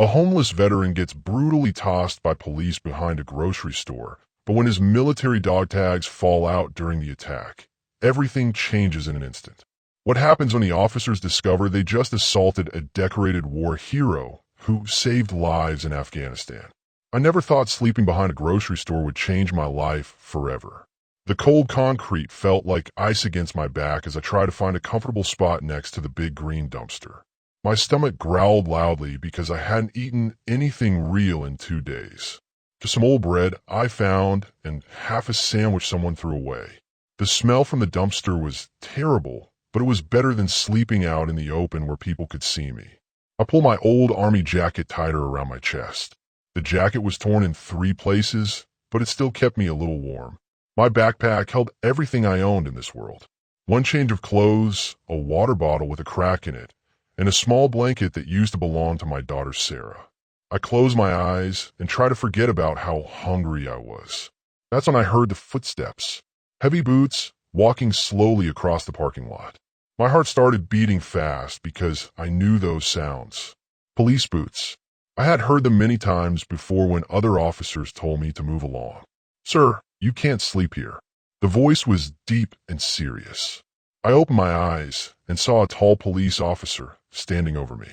A homeless veteran gets brutally tossed by police behind a grocery store, but when his military dog tags fall out during the attack, everything changes in an instant. What happens when the officers discover they just assaulted a decorated war hero who saved lives in Afghanistan? I never thought sleeping behind a grocery store would change my life forever. The cold concrete felt like ice against my back as I tried to find a comfortable spot next to the big green dumpster. My stomach growled loudly because I hadn't eaten anything real in 2 days. Just some old bread I found and half a sandwich someone threw away. The smell from the dumpster was terrible, but it was better than sleeping out in the open where people could see me. I pulled my old army jacket tighter around my chest. The jacket was torn in 3 places, but it still kept me a little warm. My backpack held everything I owned in this world. 1 change of clothes, a water bottle with a crack in it, and a small blanket that used to belong to my daughter Sarah. I closed my eyes and tried to forget about how hungry I was. That's when I heard the footsteps. Heavy boots walking slowly across the parking lot. My heart started beating fast because I knew those sounds. Police boots. I had heard them many times before when other officers told me to move along. "Sir, you can't sleep here." The voice was deep and serious. I opened my eyes and saw a tall police officer standing over me.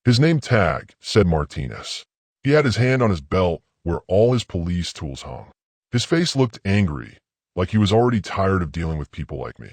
His name tag said Martinez. He had his hand on his belt where all his police tools hung. His face looked angry, like he was already tired of dealing with people like me.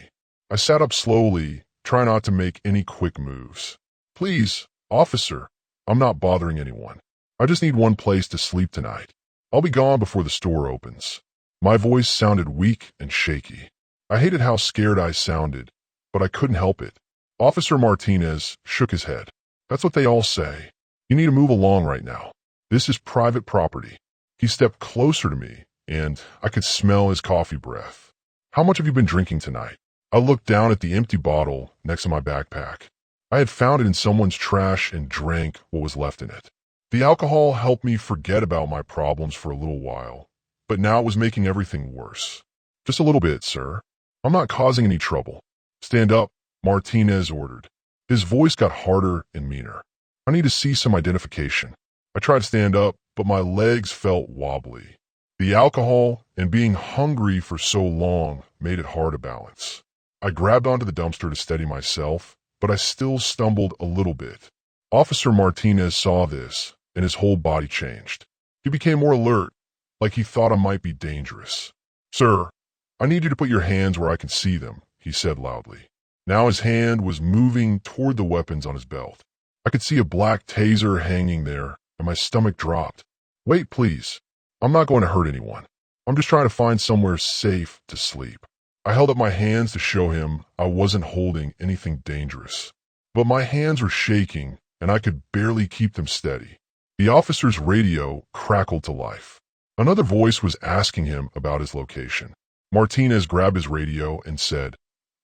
I sat up slowly, trying not to make any quick moves. "Please, officer, I'm not bothering anyone. I just need one place to sleep tonight. I'll be gone before the store opens." My voice sounded weak and shaky. I hated how scared I sounded, but I couldn't help it. Officer Martinez shook his head. "That's what they all say. You need to move along right now. This is private property." He stepped closer to me, and I could smell his coffee breath. "How much have you been drinking tonight?" I looked down at the empty bottle next to my backpack. I had found it in someone's trash and drank what was left in it. The alcohol helped me forget about my problems for a little while, but now it was making everything worse. "Just a little bit, sir. I'm not causing any trouble." "Stand up," Martinez ordered. His voice got harder and meaner. "I need to see some identification." I tried to stand up, but my legs felt wobbly. The alcohol and being hungry for so long made it hard to balance. I grabbed onto the dumpster to steady myself, but I still stumbled a little bit. Officer Martinez saw this, and his whole body changed. He became more alert, like he thought I might be dangerous. "Sir, I need you to put your hands where I can see them," he said loudly. Now his hand was moving toward the weapons on his belt. I could see a black taser hanging there, and my stomach dropped. "Wait, please. I'm not going to hurt anyone. I'm just trying to find somewhere safe to sleep." I held up my hands to show him I wasn't holding anything dangerous. But my hands were shaking, and I could barely keep them steady. The officer's radio crackled to life. Another voice was asking him about his location. Martinez grabbed his radio and said,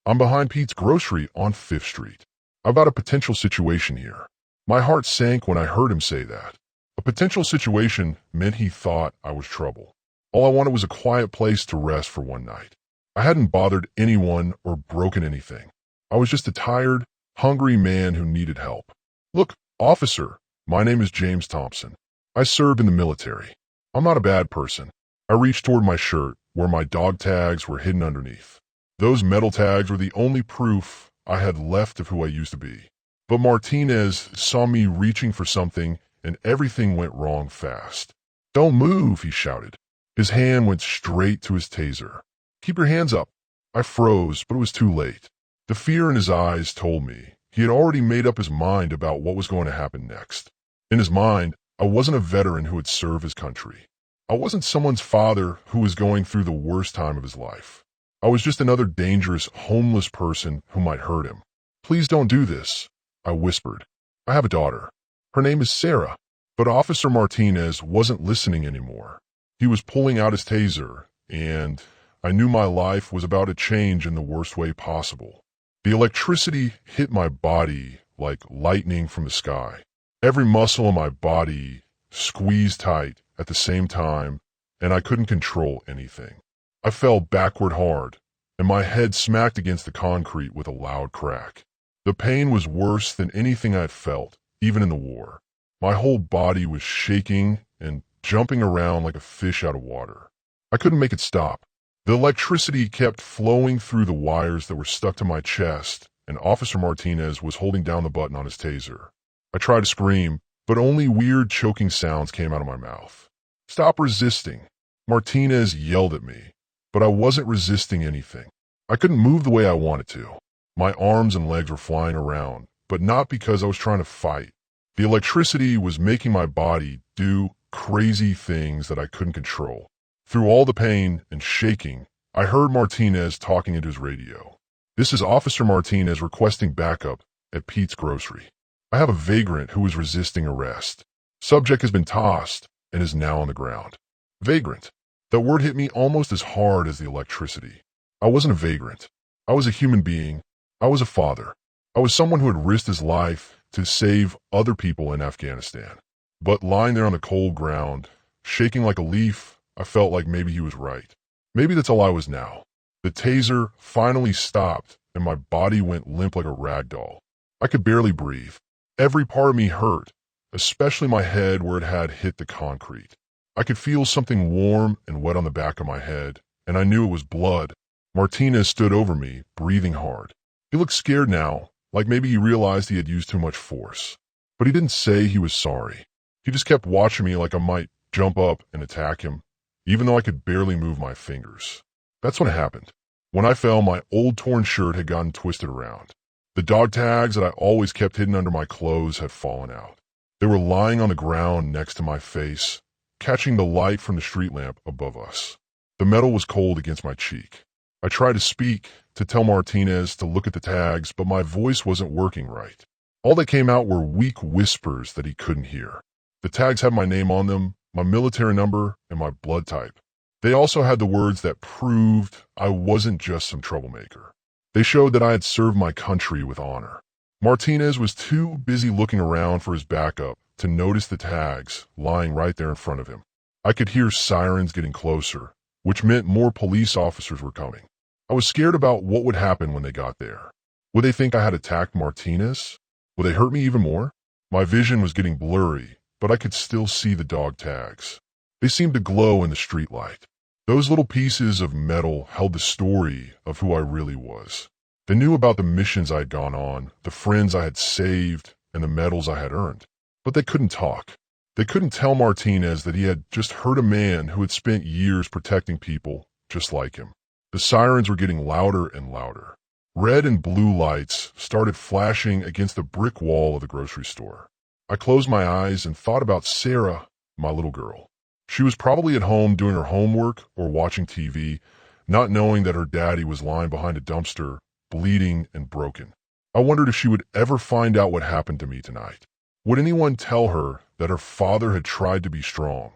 "I'm behind Pete's Grocery on 5th Street. I've got a potential situation here." My heart sank when I heard him say that. A potential situation meant he thought I was trouble. All I wanted was a quiet place to rest for one night. I hadn't bothered anyone or broken anything. I was just a tired, hungry man who needed help. "Look, officer, my name is James Thompson. I served in the military. I'm not a bad person." I reached toward my shirt, where my dog tags were hidden underneath. Those metal tags were the only proof I had left of who I used to be. But Martinez saw me reaching for something, and everything went wrong fast. "Don't move," he shouted. His hand went straight to his taser. "Keep your hands up." I froze, but it was too late. The fear in his eyes told me he had already made up his mind about what was going to happen next. In his mind, I wasn't a veteran who had served his country. I wasn't someone's father who was going through the worst time of his life. I was just another dangerous, homeless person who might hurt him. "Please don't do this," I whispered. "I have a daughter. Her name is Sarah." But Officer Martinez wasn't listening anymore. He was pulling out his taser, and I knew my life was about to change in the worst way possible. The electricity hit my body like lightning from the sky. Every muscle in my body squeezed tight at the same time, and I couldn't control anything. I fell backward hard, and my head smacked against the concrete with a loud crack. The pain was worse than anything I had felt, even in the war. My whole body was shaking and jumping around like a fish out of water. I couldn't make it stop. The electricity kept flowing through the wires that were stuck to my chest, and Officer Martinez was holding down the button on his taser. I tried to scream, but only weird choking sounds came out of my mouth. "Stop resisting," Martinez yelled at me, but I wasn't resisting anything. I couldn't move the way I wanted to. My arms and legs were flying around, but not because I was trying to fight. The electricity was making my body do crazy things that I couldn't control. Through all the pain and shaking, I heard Martinez talking into his radio. "This is Officer Martinez requesting backup at Pete's Grocery. I have a vagrant who is resisting arrest. Subject has been tossed and is now on the ground." Vagrant. That word hit me almost as hard as the electricity. I wasn't a vagrant. I was a human being. I was a father. I was someone who had risked his life to save other people in Afghanistan. But lying there on the cold ground, shaking like a leaf, I felt like maybe he was right. Maybe that's all I was now. The taser finally stopped and my body went limp like a rag doll. I could barely breathe. Every part of me hurt, especially my head where it had hit the concrete. I could feel something warm and wet on the back of my head, and I knew it was blood. Martinez stood over me, breathing hard. He looked scared now, like maybe he realized he had used too much force. But he didn't say he was sorry. He just kept watching me like I might jump up and attack him, even though I could barely move my fingers. That's when it happened. When I fell, my old torn shirt had gotten twisted around. The dog tags that I always kept hidden under my clothes had fallen out. They were lying on the ground next to my face, catching the light from the street lamp above us. The metal was cold against my cheek. I tried to speak, to tell Martinez to look at the tags, but my voice wasn't working right. All that came out were weak whispers that he couldn't hear. The tags had my name on them, my military number, and my blood type. They also had the words that proved I wasn't just some troublemaker. They showed that I had served my country with honor. Martinez was too busy looking around for his backup to notice the tags lying right there in front of him. I could hear sirens getting closer, which meant more police officers were coming. I was scared about what would happen when they got there. Would they think I had attacked Martinez? Would they hurt me even more? My vision was getting blurry, but I could still see the dog tags. They seemed to glow in the streetlight. Those little pieces of metal held the story of who I really was. They knew about the missions I had gone on, the friends I had saved, and the medals I had earned. But they couldn't talk. They couldn't tell Martinez that he had just hurt a man who had spent years protecting people just like him. The sirens were getting louder and louder. Red and blue lights started flashing against the brick wall of the grocery store. I closed my eyes and thought about Sarah, my little girl. She was probably at home doing her homework or watching TV, not knowing that her daddy was lying behind a dumpster, bleeding and broken. I wondered if she would ever find out what happened to me tonight. Would anyone tell her that her father had tried to be strong,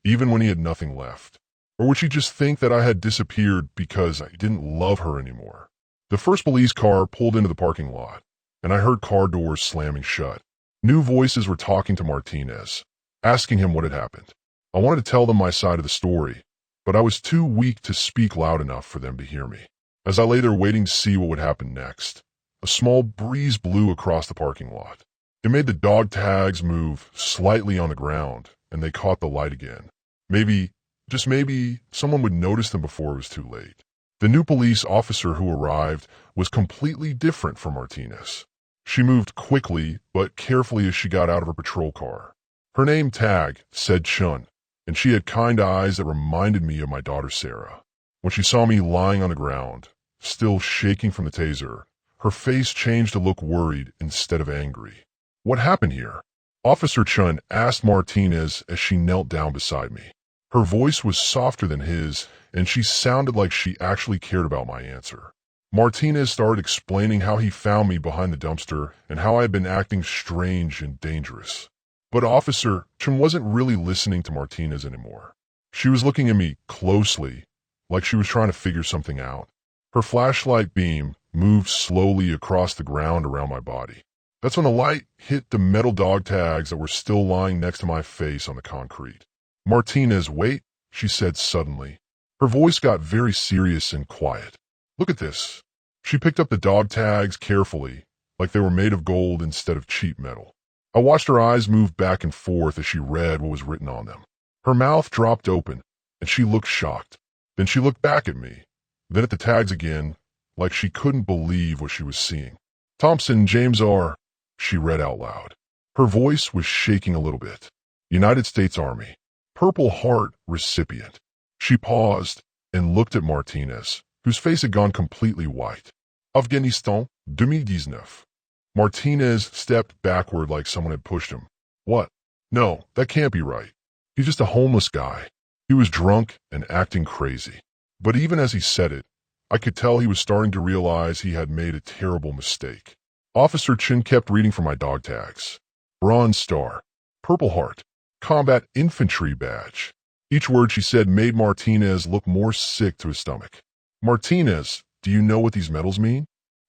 even when he had nothing left? Or would she just think that I had disappeared because I didn't love her anymore? The first police car pulled into the parking lot, and I heard car doors slamming shut. New voices were talking to Martinez, asking him what had happened. I wanted to tell them my side of the story, but I was too weak to speak loud enough for them to hear me. As I lay there waiting to see what would happen next, a small breeze blew across the parking lot. It made the dog tags move slightly on the ground, and they caught the light again. Maybe, just maybe, someone would notice them before it was too late. The new police officer who arrived was completely different from Martinez. She moved quickly, but carefully as she got out of her patrol car. Her name tag said Chun, and she had kind eyes that reminded me of my daughter Sarah. When she saw me lying on the ground, still shaking from the taser, her face changed to look worried instead of angry. "What happened here?" Officer Chun asked Martinez as she knelt down beside me. Her voice was softer than his, and she sounded like she actually cared about my answer. Martinez started explaining how he found me behind the dumpster and how I had been acting strange and dangerous. But Officer Chun wasn't really listening to Martinez anymore. She was looking at me closely, like she was trying to figure something out. Her flashlight beam moved slowly across the ground around my body. That's when the light hit the metal dog tags that were still lying next to my face on the concrete. "Martinez, wait," she said suddenly. Her voice got very serious and quiet. "Look at this." She picked up the dog tags carefully, like they were made of gold instead of cheap metal. I watched her eyes move back and forth as she read what was written on them. Her mouth dropped open, and she looked shocked. Then she looked back at me, then at the tags again, like she couldn't believe what she was seeing. Thompson, James R., she read out loud. Her voice was shaking a little bit. United States Army. Purple Heart recipient. She paused and looked at Martinez, whose face had gone completely white. Afghanistan, 2019. Martinez stepped backward like someone had pushed him. What? No, that can't be right. He's just a homeless guy. He was drunk and acting crazy. But even as he said it, I could tell he was starting to realize he had made a terrible mistake. Officer Chin kept reading from my dog tags. Bronze Star, Purple Heart, Combat Infantry Badge. Each word she said made Martinez look more sick to his stomach. Martinez, do you know what these medals mean?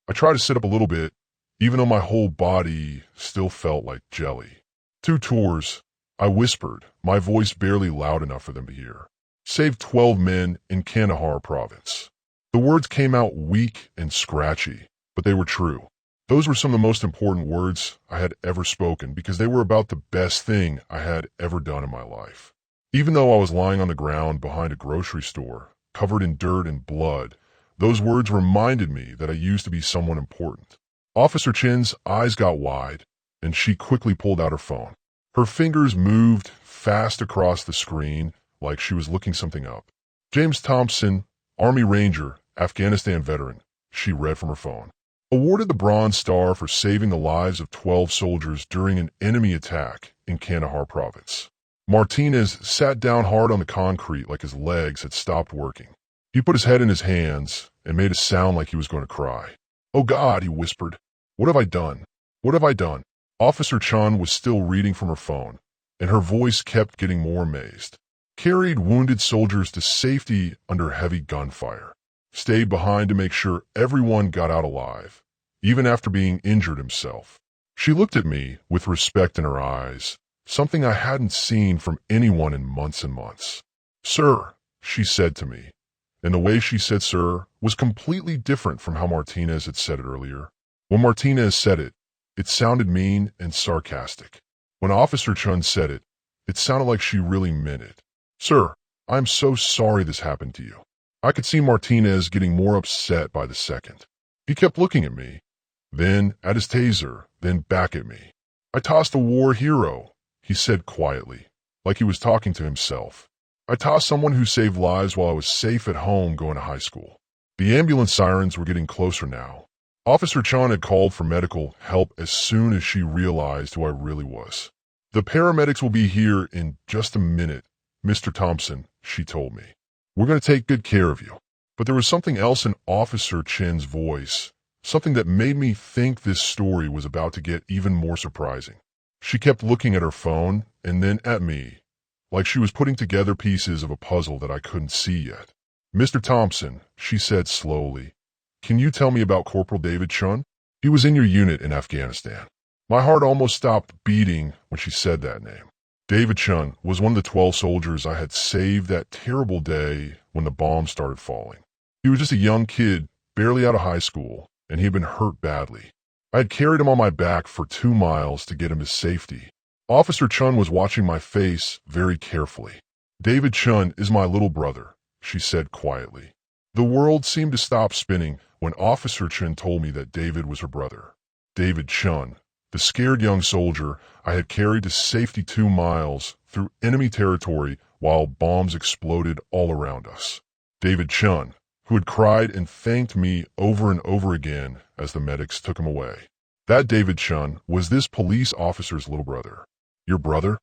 I tried to sit up a little bit, even though my whole body still felt like jelly. 2 tours, I whispered, my voice barely loud enough for them to hear. Saved 12 men in Kandahar province. The words came out weak and scratchy, but they were true. Those were some of the most important words I had ever spoken because they were about the best thing I had ever done in my life. Even though I was lying on the ground behind a grocery store, covered in dirt and blood, those words reminded me that I used to be someone important. Officer Chin's eyes got wide, and she quickly pulled out her phone. Her fingers moved fast across the screen like she was looking something up. James Thompson, Army Ranger, Afghanistan veteran, she read from her phone. Awarded the Bronze Star for saving the lives of 12 soldiers during an enemy attack in Kandahar province. Martinez sat down hard on the concrete like his legs had stopped working. He put his head in his hands and made a sound like he was going to cry. Oh God, he whispered. What have I done? What have I done? Officer Chun was still reading from her phone, and her voice kept getting more amazed. Carried wounded soldiers to safety under heavy gunfire. Stayed behind to make sure everyone got out alive, even after being injured himself. She looked at me with respect in her eyes, something I hadn't seen from anyone in months and months. Sir, she said to me, and the way she said sir was completely different from how Martinez had said it earlier. When Martinez said it, it sounded mean and sarcastic. When Officer Chun said it, it sounded like she really meant it. Sir, I'm so sorry this happened to you. I could see Martinez getting more upset by the second. He kept looking at me, then at his taser, then back at me. I tossed a war hero, he said quietly, like he was talking to himself. I tossed someone who saved lives while I was safe at home going to high school. The ambulance sirens were getting closer now. Officer Chan had called for medical help as soon as she realized who I really was. The paramedics will be here in just a minute, Mr. Thompson, she told me. We're going to take good care of you. But there was something else in Officer Chin's voice, something that made me think this story was about to get even more surprising. She kept looking at her phone and then at me, like she was putting together pieces of a puzzle that I couldn't see yet. Mr. Thompson, she said slowly, can you tell me about Corporal David Chun? He was in your unit in Afghanistan. My heart almost stopped beating when she said that name. David Chun was one of the 12 soldiers I had saved that terrible day when the bombs started falling. He was just a young kid, barely out of high school, and he had been hurt badly. I had carried him on my back for 2 miles to get him to safety. Officer Chun was watching my face very carefully. David Chun is my little brother, she said quietly. The world seemed to stop spinning when Officer Chun told me that David was her brother. David Chun, the scared young soldier I had carried to safety 2 miles through enemy territory while bombs exploded all around us. David Chun, who had cried and thanked me over and over again as the medics took him away. That David Chun was this police officer's little brother. Your brother?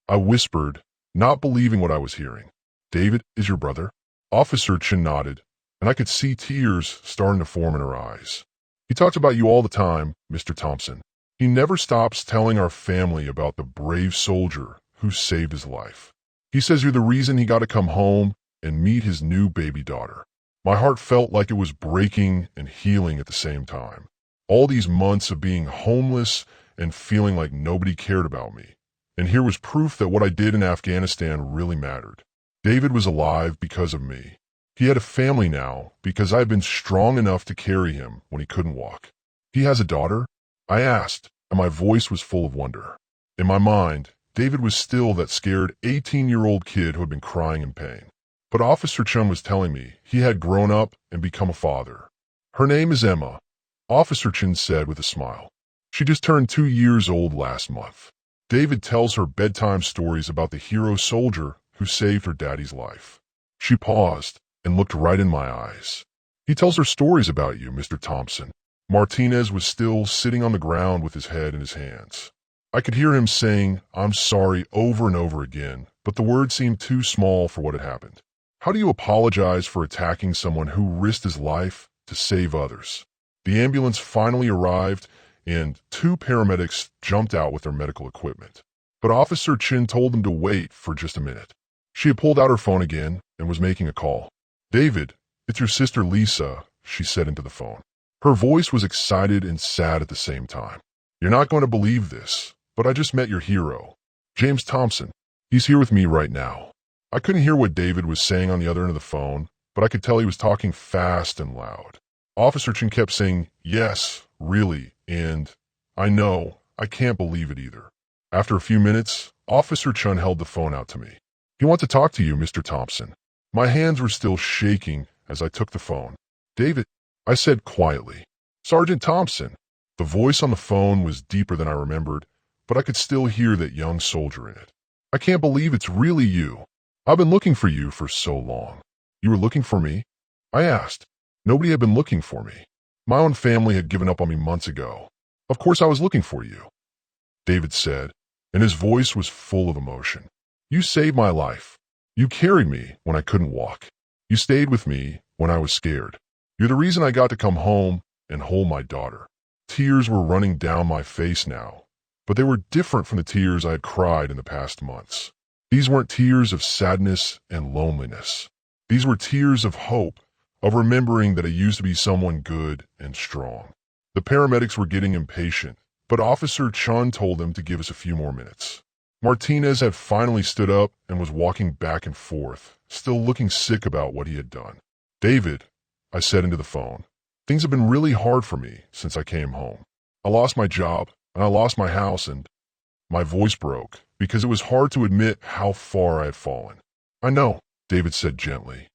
I whispered, not believing what I was hearing. David is your brother? Officer Chun nodded, and I could see tears starting to form in her eyes. He talks about you all the time, Mr. Thompson. He never stops telling our family about the brave soldier who saved his life. He says you're the reason he got to come home and meet his new baby daughter. My heart felt like it was breaking and healing at the same time. All these months of being homeless and feeling like nobody cared about me. And here was proof that what I did in Afghanistan really mattered. David was alive because of me. He had a family now because I had been strong enough to carry him when he couldn't walk. He has a daughter? I asked, and my voice was full of wonder. In my mind, David was still that scared 18-year-old kid who had been crying in pain. But Officer Chun was telling me he had grown up and become a father. Her name is Emma, Officer Chun said with a smile. She just turned 2 years old last month. David tells her bedtime stories about the hero soldier who saved her daddy's life. She paused and looked right in my eyes. He tells her stories about you, Mr. Thompson. Martinez was still sitting on the ground with his head in his hands. I could hear him saying, "I'm sorry," over and over again, but the words seemed too small for what had happened. How do you apologize for attacking someone who risked his life to save others? The ambulance finally arrived, and 2 paramedics jumped out with their medical equipment. But Officer Chin told them to wait for just a minute. She had pulled out her phone again and was making a call. "David, it's your sister Lisa," she said into the phone. Her voice was excited and sad at the same time. "You're not going to believe this, but I just met your hero, James Thompson. He's here with me right now." I couldn't hear what David was saying on the other end of the phone, but I could tell he was talking fast and loud. Officer Chin kept saying, "Yes, really," and "I know, I can't believe it either." After a few minutes, Officer Chun held the phone out to me. "He wants to talk to you, Mr. Thompson." My hands were still shaking as I took the phone. "David," I said quietly. "Sergeant Thompson." The voice on the phone was deeper than I remembered, but I could still hear that young soldier in it. "I can't believe it's really you. I've been looking for you for so long." "You were looking for me?" I asked. Nobody had been looking for me. My own family had given up on me months ago. "Of course I was looking for you," David said, and his voice was full of emotion. "You saved my life. You carried me when I couldn't walk. You stayed with me when I was scared. You're the reason I got to come home and hold my daughter." Tears were running down my face now, but they were different from the tears I had cried in the past months. These weren't tears of sadness and loneliness. These were tears of hope, of remembering that I used to be someone good and strong. The paramedics were getting impatient, but Officer Chun told them to give us a few more minutes. Martinez had finally stood up and was walking back and forth, still looking sick about what he had done. "David," I said into the phone, "things have been really hard for me since I came home. I lost my job, and I lost my house, and..." My voice broke because it was hard to admit how far I had fallen. "I know," David said gently.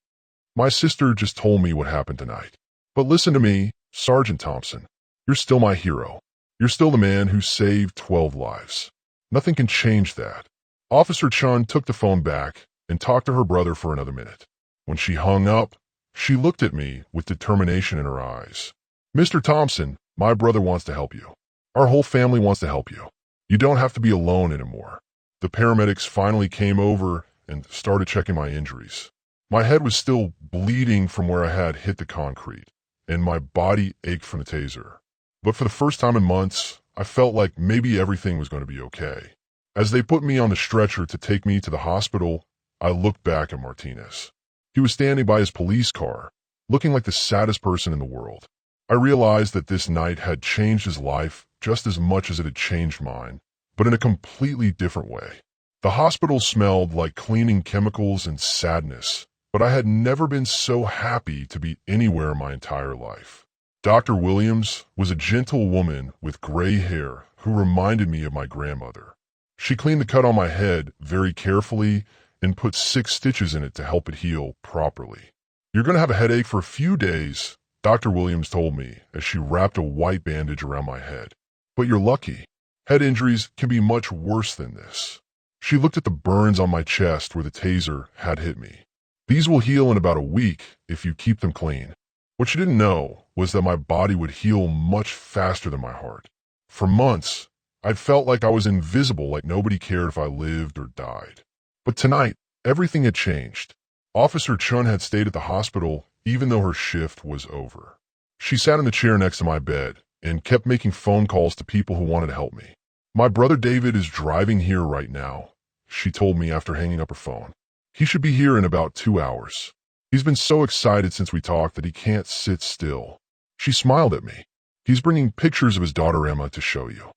"My sister just told me what happened tonight. But listen to me, Sergeant Thompson. You're still my hero. You're still the man who saved 12 lives. Nothing can change that." Officer Chun took the phone back and talked to her brother for another minute. When she hung up, she looked at me with determination in her eyes. "Mr. Thompson, my brother wants to help you. Our whole family wants to help you. You don't have to be alone anymore." The paramedics finally came over and started checking my injuries. My head was still bleeding from where I had hit the concrete, and my body ached from the taser. But for the first time in months, I felt like maybe everything was going to be okay. As they put me on the stretcher to take me to the hospital, I looked back at Martinez. He was standing by his police car, looking like the saddest person in the world. I realized that this night had changed his life just as much as it had changed mine, but in a completely different way. The hospital smelled like cleaning chemicals and sadness, but I had never been so happy to be anywhere in my entire life. Dr. Williams was a gentle woman with gray hair who reminded me of my grandmother. She cleaned the cut on my head very carefully and put 6 stitches in it to help it heal properly. "You're going to have a headache for a few days," Dr. Williams told me as she wrapped a white bandage around my head. "But you're lucky. Head injuries can be much worse than this." She looked at the burns on my chest where the taser had hit me. "These will heal in about a week if you keep them clean." What she didn't know was that my body would heal much faster than my heart. For months, I'd felt like I was invisible, like nobody cared if I lived or died. But tonight, everything had changed. Officer Chun had stayed at the hospital even though her shift was over. She sat in the chair next to my bed and kept making phone calls to people who wanted to help me. "My brother David is driving here right now," she told me after hanging up her phone. "He should be here in about 2 hours. He's been so excited since we talked that he can't sit still." She smiled at me. "He's bringing pictures of his daughter Emma to show you."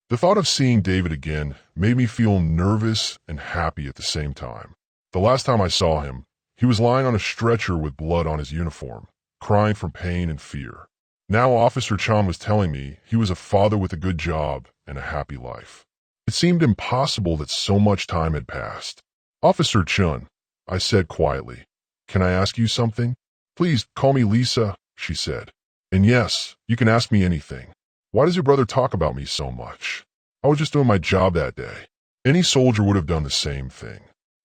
The thought of seeing David again made me feel nervous and happy at the same time. The last time I saw him, he was lying on a stretcher with blood on his uniform, crying from pain and fear. Now Officer Chun was telling me he was a father with a good job and a happy life. It seemed impossible that so much time had passed. "Officer Chun," I said quietly, "can I ask you something?" "Please call me Lisa," she said. "And yes, you can ask me anything. Why does your brother talk about me so much?" I was just doing my job that day. Any soldier would have done the same thing.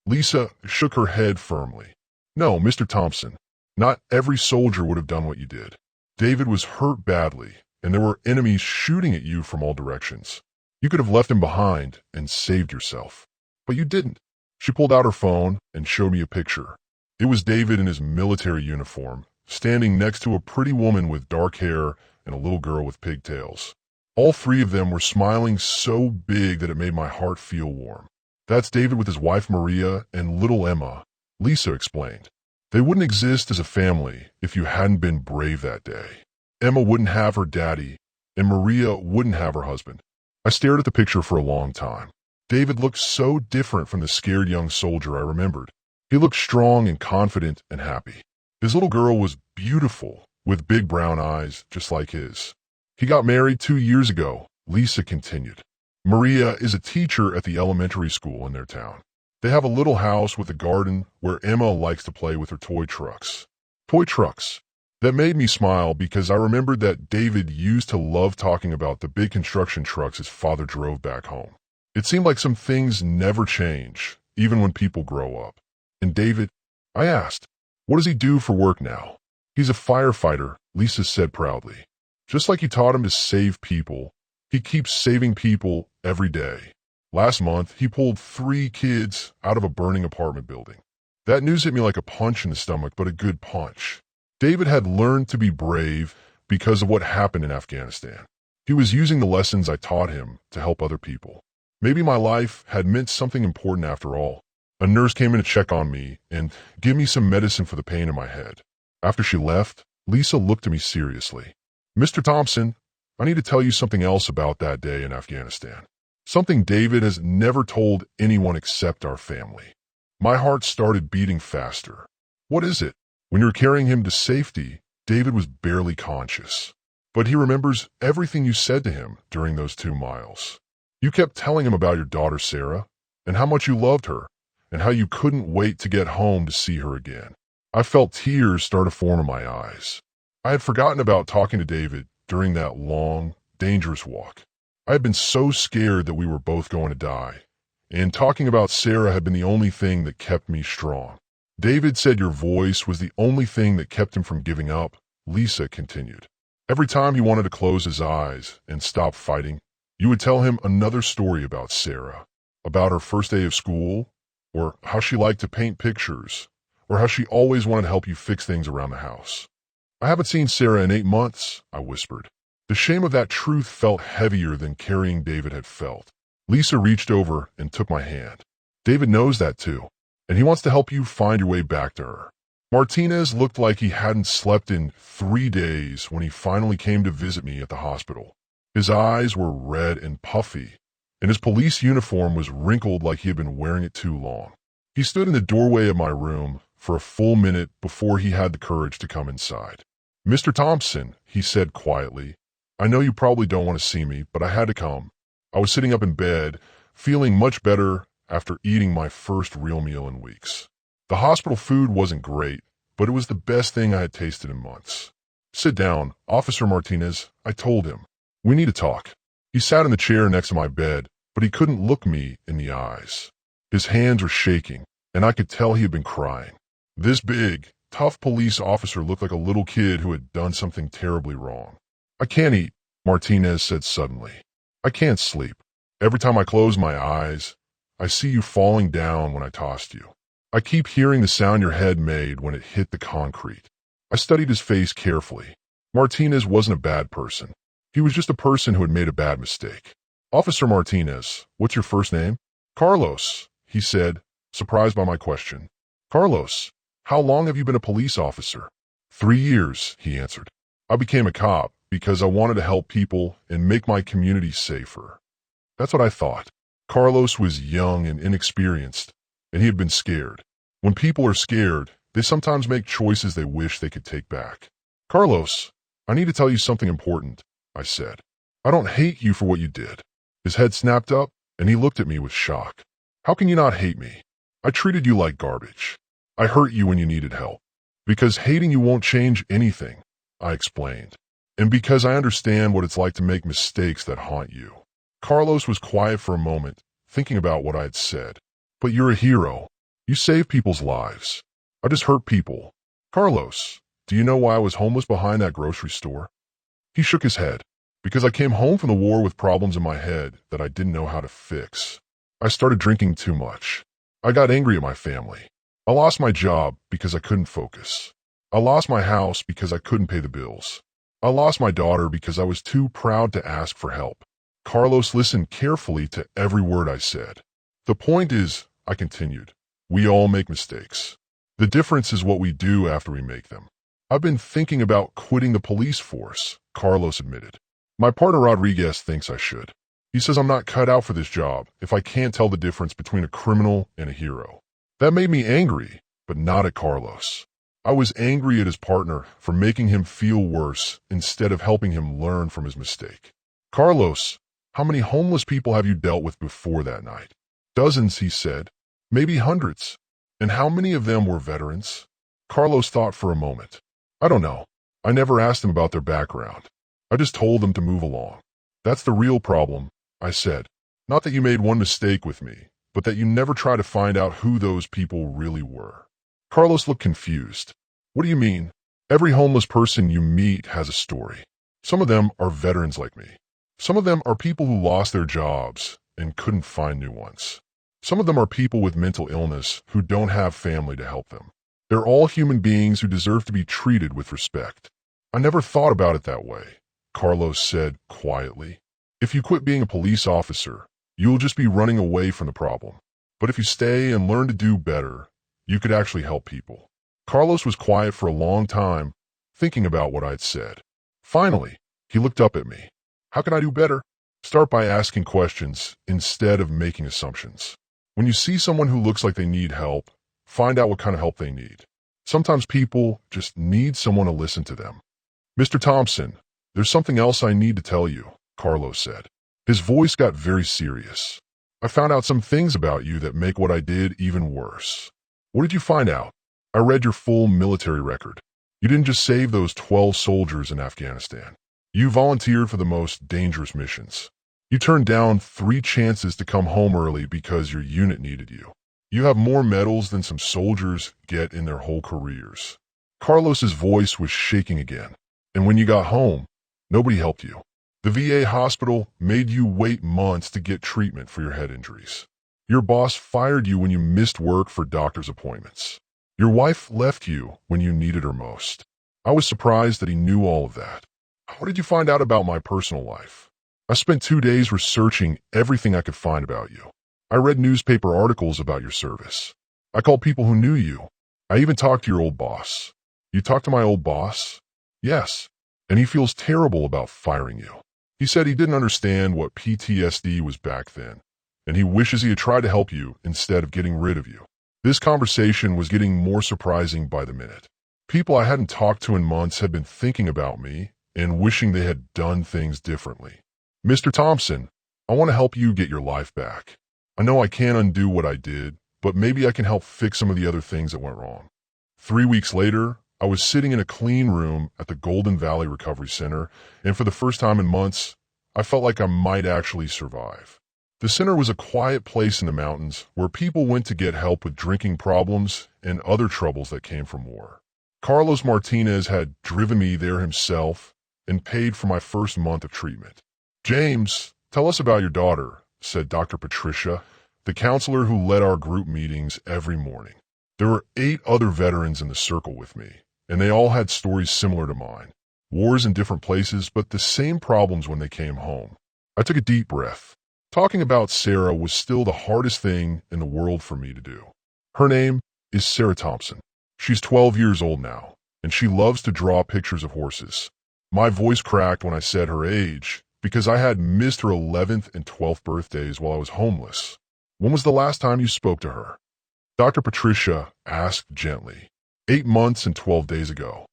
Lisa shook her head firmly. "No, Mr. Thompson, not every soldier would have done what you did. David was hurt badly, and there were enemies shooting at you from all directions. You could have left him behind and saved yourself. But you didn't." She pulled out her phone and showed me a picture. It was David in his military uniform, standing next to a pretty woman with dark hair and a little girl with pigtails. All three of them were smiling so big that it made my heart feel warm. "That's David with his wife Maria and little Emma," Lisa explained. "They wouldn't exist as a family if you hadn't been brave that day. Emma wouldn't have her daddy, and Maria wouldn't have her husband." I stared at the picture for a long time. David looked so different from the scared young soldier I remembered. He looked strong and confident and happy. His little girl was beautiful, with big brown eyes just like his. "He got married 2 years ago," Lisa continued. "Maria is a teacher at the elementary school in their town. They have a little house with a garden where Emma likes to play with her toy trucks." Toy trucks. That made me smile because I remembered that David used to love talking about the big construction trucks his father drove back home. It seemed like some things never change, even when people grow up. "And David?" I asked. "What does he do for work now?" "He's a firefighter," Lisa said proudly. "Just like you taught him to save people, he keeps saving people every day. Last month, he pulled 3 kids out of a burning apartment building." That news hit me like a punch in the stomach, but a good punch. David had learned to be brave because of what happened in Afghanistan. He was using the lessons I taught him to help other people. Maybe my life had meant something important after all. A nurse came in to check on me and give me some medicine for the pain in my head. After she left, Lisa looked at me seriously. "Mr. Thompson, I need to tell you something else about that day in Afghanistan. Something David has never told anyone except our family." My heart started beating faster. "What is it?" "When you were carrying him to safety, David was barely conscious. But he remembers everything you said to him during those 2 miles. You kept telling him about your daughter Sarah, and how much you loved her, and how you couldn't wait to get home to see her again." I felt tears start to form in my eyes. I had forgotten about talking to David during that long, dangerous walk. I had been so scared that we were both going to die, and talking about Sarah had been the only thing that kept me strong. "David said your voice was the only thing that kept him from giving up," Lisa continued. "Every time he wanted to close his eyes and stop fighting, you would tell him another story about Sarah, about her first day of school, or how she liked to paint pictures, or how she always wanted to help you fix things around the house." "I haven't seen Sarah in 8 months," I whispered. The shame of that truth felt heavier than carrying David had felt. Lisa reached over and took my hand. "David knows that too, and he wants to help you find your way back to her." Martinez looked like he hadn't slept in 3 days when he finally came to visit me at the hospital. His eyes were red and puffy, and his police uniform was wrinkled like he had been wearing it too long. He stood in the doorway of my room for a full minute before he had the courage to come inside. "Mr. Thompson," he said quietly, "I know you probably don't want to see me, but I had to come. I was sitting up in bed, feeling much better after eating my first real meal in weeks. The hospital food wasn't great, but it was the best thing I had tasted in months." "Sit down, Officer Martinez," I told him. "We need to talk." He sat in the chair next to my bed, but he couldn't look me in the eyes. His hands were shaking, and I could tell he had been crying. This big, tough police officer looked like a little kid who had done something terribly wrong. "I can't eat," Martinez said suddenly. "I can't sleep. Every time I close my eyes, I see you falling down when I tossed you. I keep hearing the sound your head made when it hit the concrete." I studied his face carefully. Martinez wasn't a bad person. He was just a person who had made a bad mistake. "Officer Martinez, what's your first name?" "Carlos," he said, surprised by my question. "Carlos, how long have you been a police officer?" 3 years, he answered. "I became a cop because I wanted to help people and make my community safer." That's what I thought. Carlos was young and inexperienced, and he had been scared. When people are scared, they sometimes make choices they wish they could take back. "Carlos, I need to tell you something important," I said. "I don't hate you for what you did." His head snapped up, and he looked at me with shock. How can you not hate me? I treated you like garbage. I hurt you when you needed help. Because hating you won't change anything, I explained. And because I understand what it's like to make mistakes that haunt you. Carlos was quiet for a moment, thinking about what I had said. But you're a hero. You save people's lives. I just hurt people. Carlos, do you know why I was homeless behind that grocery store? He shook his head. Because I came home from the war with problems in my head that I didn't know how to fix. I started drinking too much. I got angry at my family. I lost my job because I couldn't focus. I lost my house because I couldn't pay the bills. I lost my daughter because I was too proud to ask for help. Carlos listened carefully to every word I said. The point is, I continued, we all make mistakes. The difference is what we do after we make them. I've been thinking about quitting the police force, Carlos admitted. My partner Rodriguez thinks I should. He says I'm not cut out for this job if I can't tell the difference between a criminal and a hero. That made me angry, but not at Carlos. I was angry at his partner for making him feel worse instead of helping him learn from his mistake. Carlos, how many homeless people have you dealt with before that night? Dozens, he said. Maybe hundreds. And how many of them were veterans? Carlos thought for a moment. I don't know. I never asked them about their background. I just told them to move along. That's the real problem, I said. Not that you made one mistake with me, but that you never try to find out who those people really were. Carlos looked confused. What do you mean? Every homeless person you meet has a story. Some of them are veterans like me. Some of them are people who lost their jobs and couldn't find new ones. Some of them are people with mental illness who don't have family to help them. They're all human beings who deserve to be treated with respect. I never thought about it that way, Carlos said quietly. If you quit being a police officer, you'll just be running away from the problem. But if you stay and learn to do better, you could actually help people. Carlos was quiet for a long time, thinking about what I'd said. Finally, he looked up at me. How can I do better? Start by asking questions instead of making assumptions. When you see someone who looks like they need help, find out what kind of help they need. Sometimes people just need someone to listen to them. Mr. Thompson, there's something else I need to tell you, Carlos said. His voice got very serious. I found out some things about you that make what I did even worse. What did you find out? I read your full military record. You didn't just save those 12 soldiers in Afghanistan. You volunteered for the most dangerous missions. You turned down 3 chances to come home early because your unit needed you. You have more medals than some soldiers get in their whole careers. Carlos's voice was shaking again. And when you got home, nobody helped you. The VA hospital made you wait months to get treatment for your head injuries. Your boss fired you when you missed work for doctor's appointments. Your wife left you when you needed her most. I was surprised that he knew all of that. How did you find out about my personal life? I spent 2 days researching everything I could find about you. I read newspaper articles about your service. I called people who knew you. I even talked to your old boss. You talked to my old boss? Yes. And he feels terrible about firing you. He said he didn't understand what PTSD was back then, and he wishes he had tried to help you instead of getting rid of you. This conversation was getting more surprising by the minute. People I hadn't talked to in months had been thinking about me and wishing they had done things differently. Mr. Thompson, I want to help you get your life back. I know I can't undo what I did, but maybe I can help fix some of the other things that went wrong. 3 weeks later, I was sitting in a clean room at the Golden Valley Recovery Center, and for the first time in months, I felt like I might actually survive. The center was a quiet place in the mountains where people went to get help with drinking problems and other troubles that came from war. Carlos Martinez had driven me there himself and paid for my first month of treatment. James, tell us about your daughter, said Dr. Patricia, the counselor who led our group meetings every morning. There were 8 other veterans in the circle with me, and they all had stories similar to mine. Wars in different places, but the same problems when they came home. I took a deep breath. Talking about Sarah was still the hardest thing in the world for me to do. Her name is Sarah Thompson. She's 12 years old now, and she loves to draw pictures of horses. My voice cracked when I said her age, because I had missed her 11th and 12th birthdays while I was homeless. When was the last time you spoke to her? Dr. Patricia asked gently. 8 months and 12 days ago.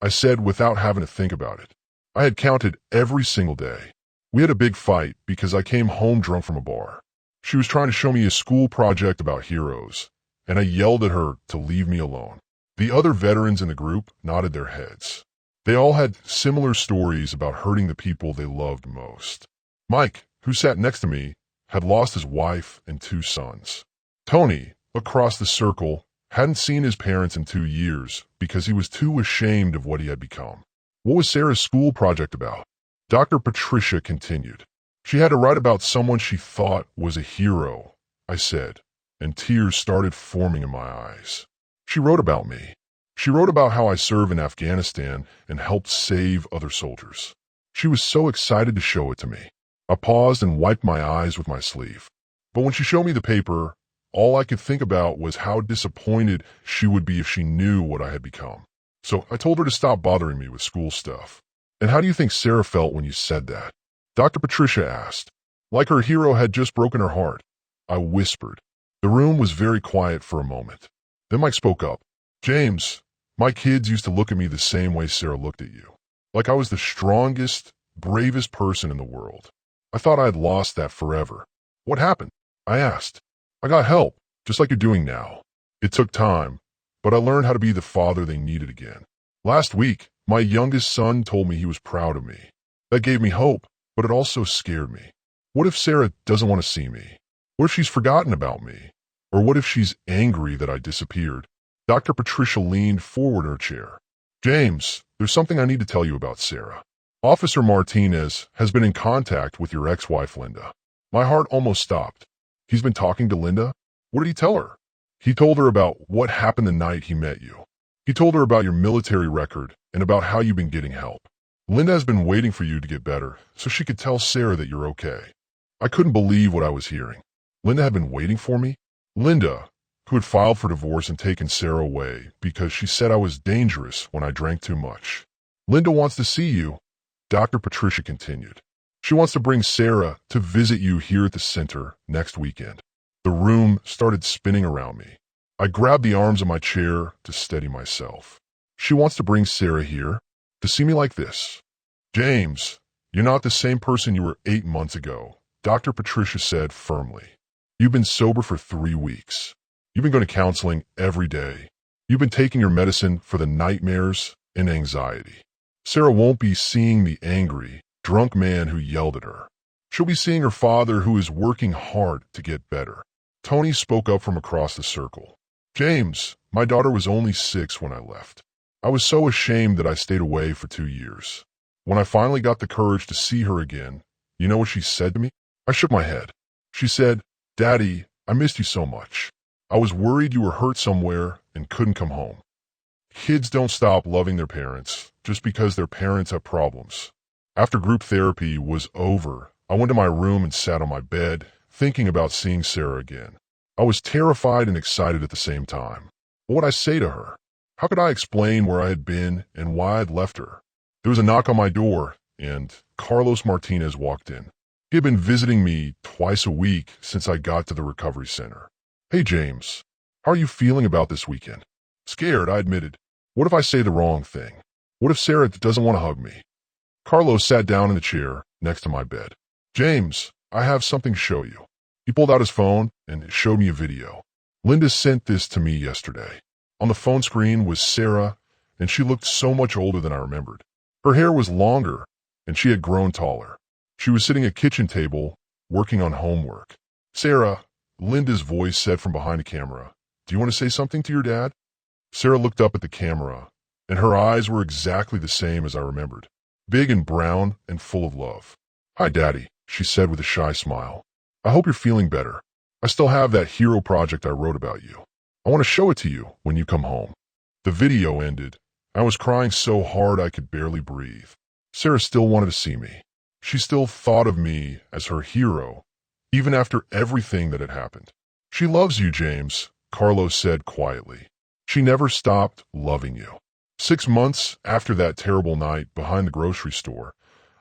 I said without having to think about it. I had counted every single day. We had a big fight because I came home drunk from a bar. She was trying to show me a school project about heroes, and I yelled at her to leave me alone. The other veterans in the group nodded their heads. They all had similar stories about hurting the people they loved most. Mike, who sat next to me, had lost his wife and 2 sons. Tony, across the circle, hadn't seen his parents in 2 years because he was too ashamed of what he had become. What was Sarah's school project about? Dr. Patricia continued. She had to write about someone she thought was a hero, I said, and tears started forming in my eyes. She wrote about me. She wrote about how I served in Afghanistan and helped save other soldiers. She was so excited to show it to me. I paused and wiped my eyes with my sleeve. But when she showed me the paper, all I could think about was how disappointed she would be if she knew what I had become. So I told her to stop bothering me with school stuff. And how do you think Sarah felt when you said that? Dr. Patricia asked. Like her hero had just broken her heart. I whispered. The room was very quiet for a moment. Then Mike spoke up. James, my kids used to look at me the same way Sarah looked at you. Like I was the strongest, bravest person in the world. I thought I had lost that forever. What happened? I asked. I got help, just like you're doing now. It took time, but I learned how to be the father they needed again. Last week, my youngest son told me he was proud of me. That gave me hope, but it also scared me. What if Sarah doesn't want to see me? What if she's forgotten about me? Or what if she's angry that I disappeared? Dr. Patricia leaned forward in her chair. James, there's something I need to tell you about Sarah. Officer Martinez has been in contact with your ex-wife, Linda. My heart almost stopped. He's been talking to Linda? What did he tell her? He told her about what happened the night he met you. He told her about your military record and about how you've been getting help. Linda has been waiting for you to get better so she could tell Sarah that you're okay. I couldn't believe what I was hearing. Linda had been waiting for me? Linda, who had filed for divorce and taken Sarah away because she said I was dangerous when I drank too much. Linda wants to see you, Dr. Patricia continued. She wants to bring Sarah to visit you here at the center next weekend. The room started spinning around me. I grabbed the arms of my chair to steady myself. She wants to bring Sarah here to see me like this. James, you're not the same person you were 8 months ago, Dr. Patricia said firmly. You've been sober for 3 weeks. You've been going to counseling every day. You've been taking your medicine for the nightmares and anxiety. Sarah won't be seeing the angry, drunk man who yelled at her. She'll be seeing her father who is working hard to get better. Tony spoke up from across the circle. James, my daughter was only 6 when I left. I was so ashamed that I stayed away for 2 years. When I finally got the courage to see her again, you know what she said to me? I shook my head. She said, Daddy, I missed you so much. I was worried you were hurt somewhere and couldn't come home. Kids don't stop loving their parents just because their parents have problems. After group therapy was over, I went to my room and sat on my bed, thinking about seeing Sarah again. I was terrified and excited at the same time. What would I say to her? How could I explain where I had been and why I'd left her? There was a knock on my door, and Carlos Martinez walked in. He had been visiting me twice a week since I got to the recovery center. Hey, James, how are you feeling about this weekend? Scared, I admitted. What if I say the wrong thing? What if Sarah doesn't want to hug me? Carlos sat down in the chair next to my bed. James, I have something to show you. He pulled out his phone and showed me a video. Linda sent this to me yesterday. On the phone screen was Sarah, and she looked so much older than I remembered. Her hair was longer, and she had grown taller. She was sitting at a kitchen table, working on homework. Sarah, Linda's voice said from behind the camera, do you want to say something to your dad? Sarah looked up at the camera, and her eyes were exactly the same as I remembered. Big and brown and full of love. Hi, Daddy, she said with a shy smile. I hope you're feeling better. I still have that hero project I wrote about you. I want to show it to you when you come home. The video ended. I was crying so hard I could barely breathe. Sarah still wanted to see me. She still thought of me as her hero, even after everything that had happened. She loves you, James, Carlos said quietly. She never stopped loving you. 6 months after that terrible night behind the grocery store,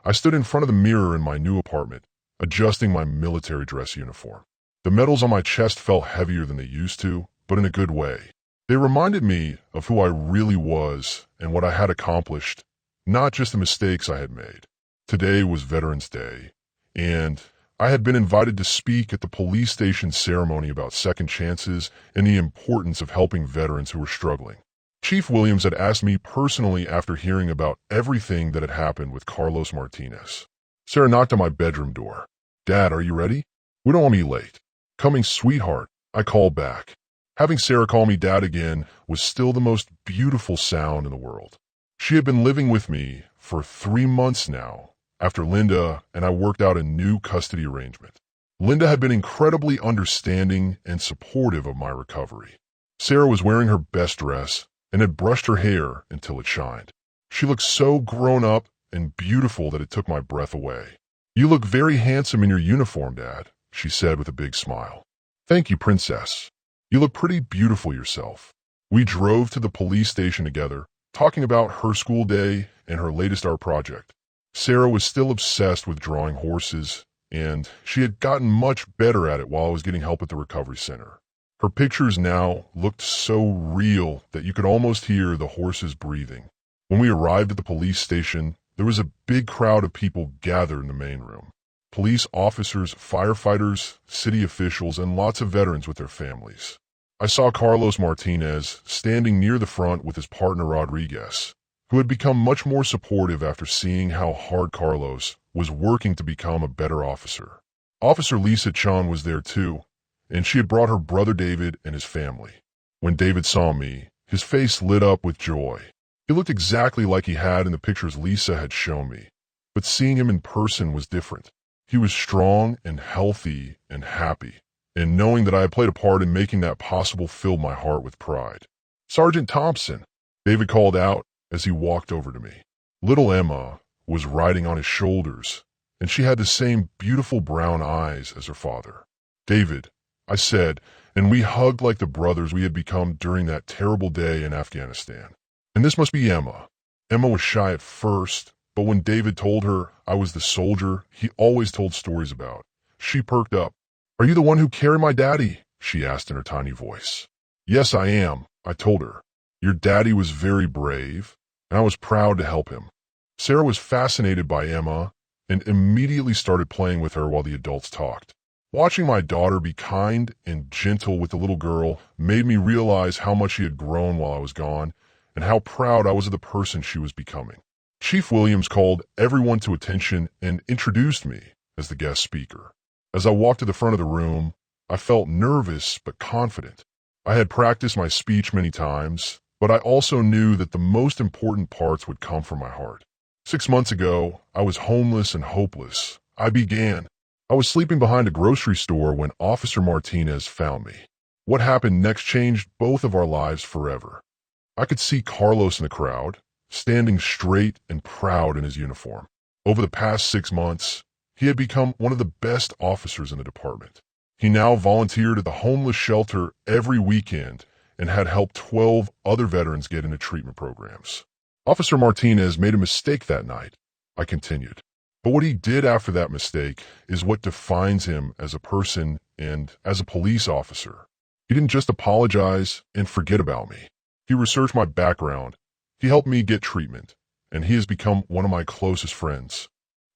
I stood in front of the mirror in my new apartment, adjusting my military dress uniform. The medals on my chest felt heavier than they used to, but in a good way. They reminded me of who I really was and what I had accomplished, not just the mistakes I had made. Today was Veterans Day, and I had been invited to speak at the police station ceremony about second chances and the importance of helping veterans who were struggling. Chief Williams had asked me personally after hearing about everything that had happened with Carlos Martinez. Sarah knocked on my bedroom door. "Dad, are you ready? We don't want to be late." "Coming, sweetheart," I called back. Having Sarah call me Dad again was still the most beautiful sound in the world. She had been living with me for 3 months now, after Linda and I worked out a new custody arrangement. Linda had been incredibly understanding and supportive of my recovery. Sarah was wearing her best dress and had brushed her hair until it shined. She looked so grown up and beautiful that it took my breath away. "You look very handsome in your uniform, Dad," she said with a big smile. "Thank you, Princess. You look pretty beautiful yourself." We drove to the police station together, talking about her school day and her latest art project. Sarah was still obsessed with drawing horses, and she had gotten much better at it while I was getting help at the recovery center. Her pictures now looked so real that you could almost hear the horses breathing. When we arrived at the police station, there was a big crowd of people gathered in the main room. Police officers, firefighters, city officials, and lots of veterans with their families. I saw Carlos Martinez standing near the front with his partner Rodriguez, who had become much more supportive after seeing how hard Carlos was working to become a better officer. Officer Lisa Chan was there too, and she had brought her brother David and his family. When David saw me, his face lit up with joy. He looked exactly like he had in the pictures Lisa had shown me, but seeing him in person was different. He was strong and healthy and happy, and knowing that I had played a part in making that possible filled my heart with pride. "Sergeant Thompson," David called out as he walked over to me. Little Emma was riding on his shoulders, and she had the same beautiful brown eyes as her father. "David," I said, and we hugged like the brothers we had become during that terrible day in Afghanistan. "And this must be Emma." Emma was shy at first, but when David told her I was the soldier he always told stories about, she perked up. "Are you the one who carried my daddy?" she asked in her tiny voice. "Yes, I am," I told her. "Your daddy was very brave, and I was proud to help him." Sarah was fascinated by Emma and immediately started playing with her while the adults talked. Watching my daughter be kind and gentle with the little girl made me realize how much she had grown while I was gone and how proud I was of the person she was becoming. Chief Williams called everyone to attention and introduced me as the guest speaker. As I walked to the front of the room, I felt nervous but confident. I had practiced my speech many times, but I also knew that the most important parts would come from my heart. 6 months ago, I was homeless and hopeless. I was sleeping behind a grocery store when Officer Martinez found me. What happened next changed both of our lives forever. I could see Carlos in the crowd, standing straight and proud in his uniform. Over the past 6 months, he had become one of the best officers in the department. He now volunteered at the homeless shelter every weekend and had helped 12 other veterans get into treatment programs. "Officer Martinez made a mistake that night," I continued. "But what he did after that mistake is what defines him as a person and as a police officer. He didn't just apologize and forget about me. He researched my background, he helped me get treatment, and he has become one of my closest friends."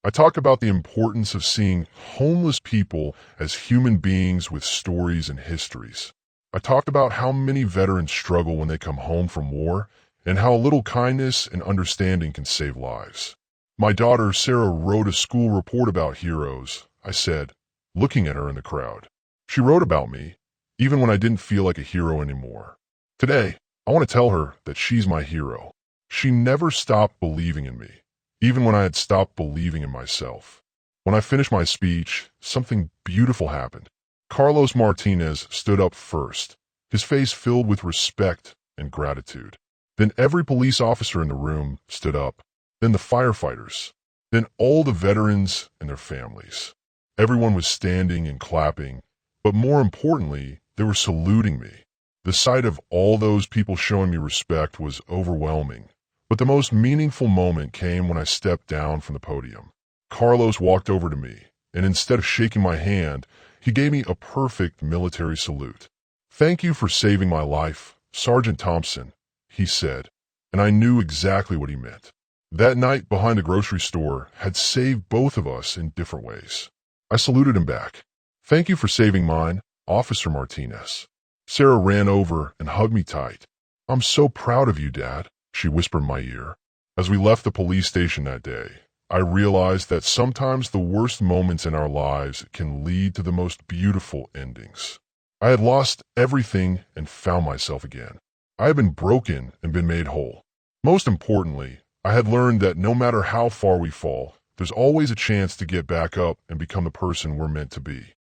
I talked about the importance of seeing homeless people as human beings with stories and histories. I talked about how many veterans struggle when they come home from war and how a little kindness and understanding can save lives. "My daughter Sarah wrote a school report about heroes," I said, looking at her in the crowd. "She wrote about me, even when I didn't feel like a hero anymore. Today, I want to tell her that she's my hero. She never stopped believing in me, even when I had stopped believing in myself." When I finished my speech, something beautiful happened. Carlos Martinez stood up first, his face filled with respect and gratitude. Then every police officer in the room stood up, then the firefighters, then all the veterans and their families. Everyone was standing and clapping, but more importantly, they were saluting me. The sight of all those people showing me respect was overwhelming. But the most meaningful moment came when I stepped down from the podium. Carlos walked over to me, and instead of shaking my hand, he gave me a perfect military salute. "Thank you for saving my life, Sergeant Thompson," he said, and I knew exactly what he meant. That night behind the grocery store had saved both of us in different ways. I saluted him back. "Thank you for saving mine, Officer Martinez." Sarah ran over and hugged me tight. "I'm so proud of you, Dad," she whispered in my ear. As we left the police station that day, I realized that sometimes the worst moments in our lives can lead to the most beautiful endings. I had lost everything and found myself again. I had been broken and been made whole. Most importantly, I had learned that no matter how far we fall, there's always a chance to get back up and become the person we're meant to be.